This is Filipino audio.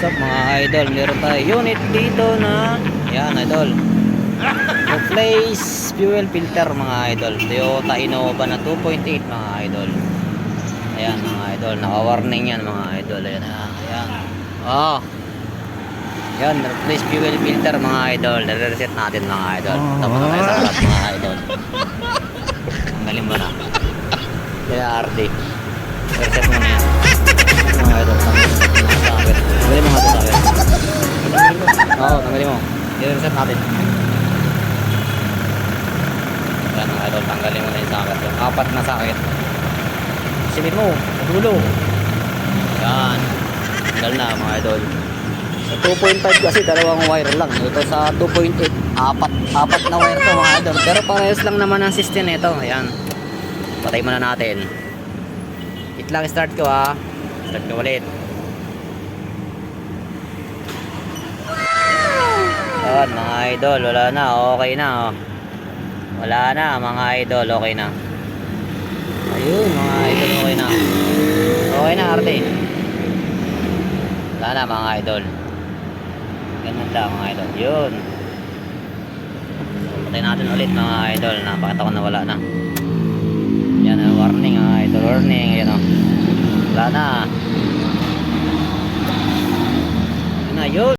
What's up mga idol, meron tayo unit dito na yan idol, replace fuel filter mga idol, Toyota Innova na 2.8 mga idol. Ayan mga idol, naka warning yan mga idol. Ayan, ayan. Oh, yan, replace fuel filter mga idol. Reset natin mga idol. Tapos na tayo sa lahat mga idol. Tanggalin mo na kaya RD, reset mo na yan mga idol. Tanggalin mo nga ito sa akin. Oo, tanggalin mo. I-reset natin. Yan mga idol, tanggalin mo na yung socket. Apat na socket. Silip mo, madulo. Yan. Tanggal na mga idol. Sa 2.5 kasi dalawang wire lang. Ito sa 2.8, apat na wire to mga idol. Pero parehas lang naman ang system nito. Ayan. Patay muna natin. Hit lang, start ko ha. Start ko ulit. Ayan mga idol, wala na, okay na oh. Wala na mga idol, okay na. Ayun mga idol, okay na. Okay na arte. Wala na mga idol. Ganun lang mga idol. Yun. Patay natin ulit mga idol. Napakita ko na wala na. Yan ang warning mga idol, warning. Yan o. Wala na. Yun na, yun.